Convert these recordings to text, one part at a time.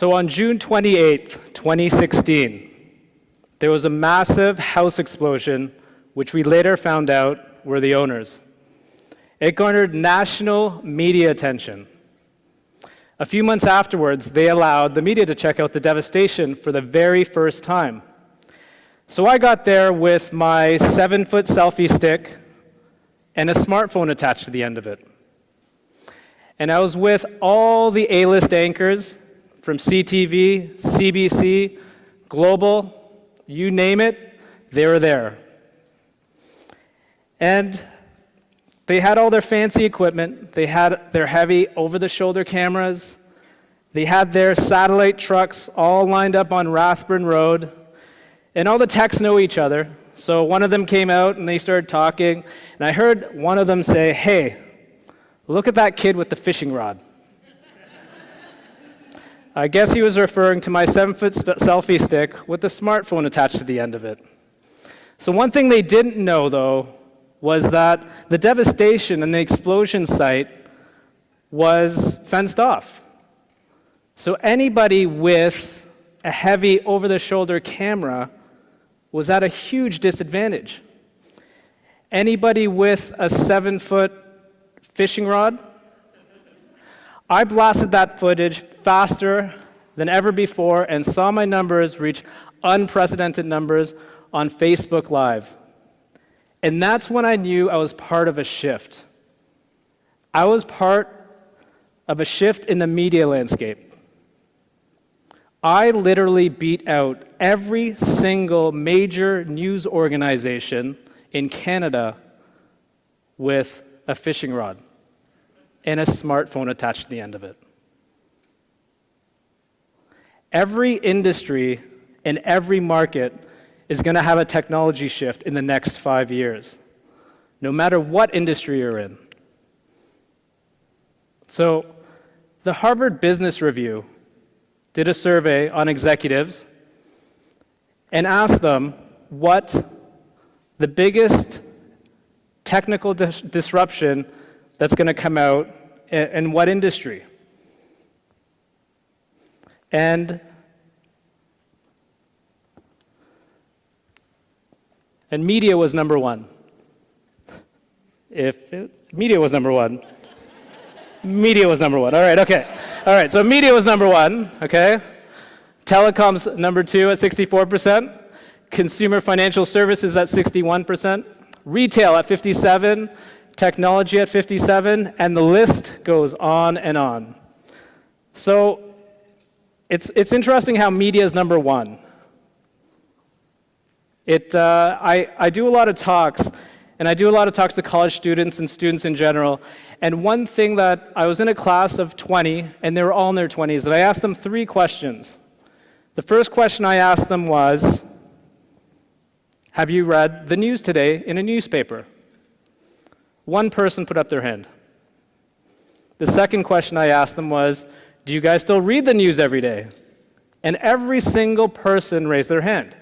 So on June 28th, 2016, there was a massive house explosion, which we later found out were the owners. It garnered national media attention. A few months afterwards, they allowed the media to check out the devastation for the very first time. So I got there with my 7-foot selfie stick and a smartphone attached to the end of it. And I was with all the A-list anchors from CTV, CBC, Global, you name it, they were there. And they had all their fancy equipment. They had their heavy over-the-shoulder cameras. They had their satellite trucks all lined up on Rathburn Road. And all the techs know each other. So one of them came out and they started talking. And I heard one of them say, "Hey, look at that kid with the fishing rod." I guess he was referring to my 7-foot selfie stick with the smartphone attached to the end of it. So one thing they didn't know, though, was that the devastation and the explosion site was fenced off. So anybody with a heavy over-the-shoulder camera was at a huge disadvantage. Anybody with a 7-foot fishing rod? I blasted that footage faster than ever before and saw my numbers reach unprecedented numbers on Facebook Live. And that's when I knew I was part of a shift. I was part of a shift in the media landscape. I literally beat out every single major news organization in Canada with a fishing rod and a smartphone attached to the end of it. Every industry and every market is going to have a technology shift in the next 5 years, no matter what industry you're in. So, the Harvard Business Review did a survey on executives and asked them what the biggest technical disruption that's going to come out in what industry. And media was number one. Media was number one. Media was number one. All right, okay. All right, so media was number one, okay? Telecoms number two at 64%. Consumer financial services at 61%. Retail at 57%. Technology at 57%. And the list goes on and on. So it's interesting how media is number one. I do a lot of talks, and I do a lot of talks to college students and students in general. And one thing that I was in a class of 20, and they were all in their 20s, and I asked them 3 questions. The first question I asked them was, have you read the news today in a newspaper? One person put up their hand. The second question I asked them was, do you guys still read the news every day? And every single person raised their hand.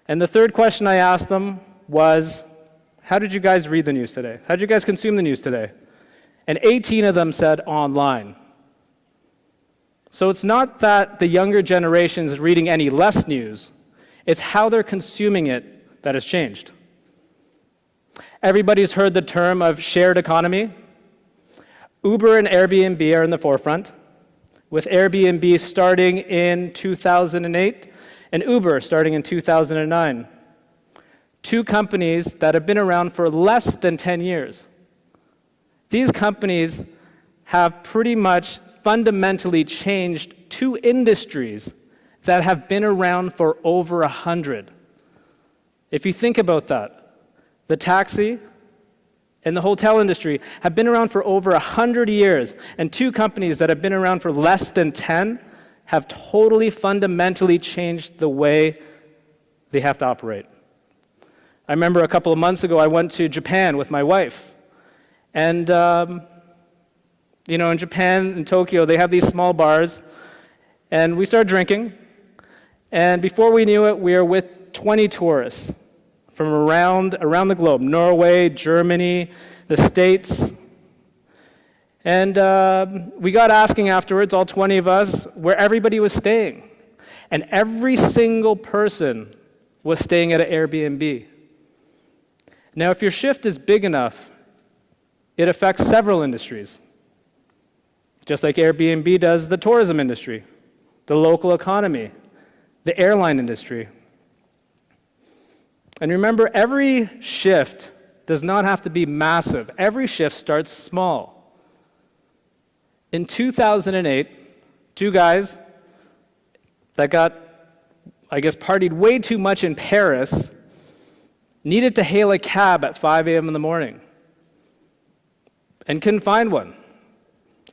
And the third question I asked them was, how did you guys read the news today? How did you guys consume the news today? And 18 of them said online. So it's not that the younger generation is reading any less news, it's how they're consuming it that has changed. Everybody's heard the term of shared economy. Uber and Airbnb are in the forefront, with Airbnb starting in 2008 and Uber starting in 2009. 2 companies that have been around for less than 10 years. These companies have pretty much fundamentally changed 2 industries that have been around for over 100. If you think about that, the taxi and the hotel industry have been around for over 100 years, and 2 companies that have been around for less than 10 have totally fundamentally changed the way they have to operate. I remember a couple of months ago, I went to Japan with my wife. And, in Japan, in Tokyo, they have these small bars. And we started drinking. And before we knew it, we were with 20 tourists from around the globe. Norway, Germany, the States. And we got asking afterwards, all 20 of us, where everybody was staying. And every single person was staying at an Airbnb. Now, if your shift is big enough, it affects several industries. Just like Airbnb does the tourism industry, the local economy, the airline industry. And remember, every shift does not have to be massive. Every shift starts small. In 2008, two guys that got, partied way too much in Paris needed to hail a cab at 5 a.m. in the morning and couldn't find one.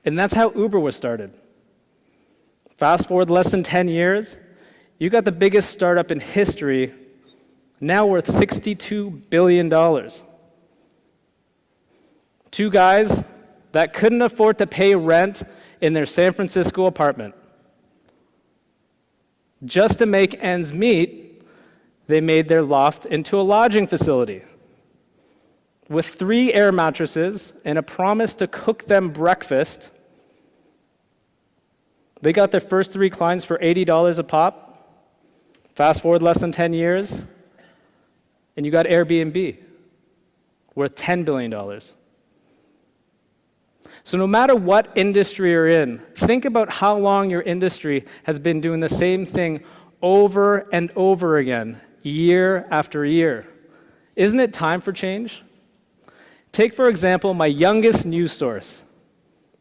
And that's how Uber was started. Fast forward less than 10 years, you got the biggest startup in history, now worth $62 billion. Two guys that couldn't afford to pay rent in their San Francisco apartment. Just to make ends meet, they made their loft into a lodging facility with 3 air mattresses and a promise to cook them breakfast. They got their first 3 clients for $80 a pop. Fast forward less than 10 years, and you got Airbnb, worth $10 billion. So no matter what industry you're in, think about how long your industry has been doing the same thing over and over again, year after year. Isn't it time for change? Take, for example, my youngest news source,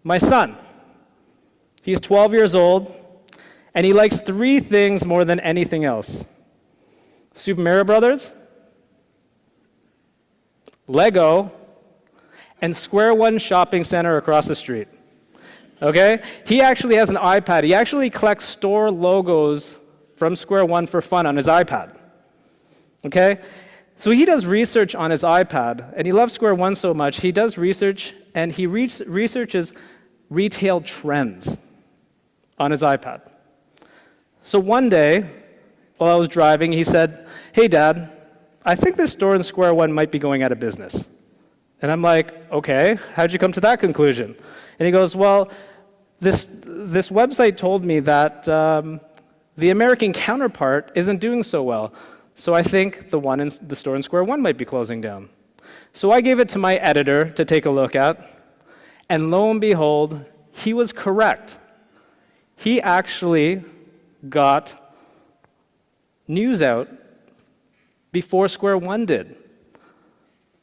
my son. He's 12 years old, and he likes 3 things more than anything else: Super Mario Brothers, Lego, and Square One Shopping Center across the street. Okay? He actually has an iPad. He actually collects store logos from Square One for fun on his iPad. Okay? So he does research on his iPad, and he loves Square One so much, he does research, and he researches retail trends on his iPad. So one day, while I was driving, he said, "Hey, Dad, I think this store in Square One might be going out of business." And I'm like, "Okay, how'd you come to that conclusion?" And he goes, "Well, this website told me that the American counterpart isn't doing so well, so I think the store in Square One might be closing down." So I gave it to my editor to take a look at, and lo and behold, he was correct. He actually got news out before Square One did.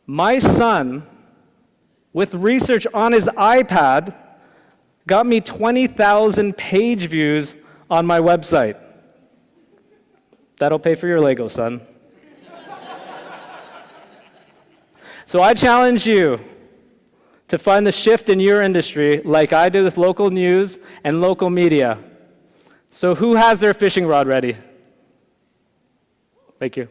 My son, with research on his iPad, got me 20,000 page views on my website. That'll pay for your Lego, son. So I challenge you to find the shift in your industry like I did with local news and local media. So who has their fishing rod ready? Thank you.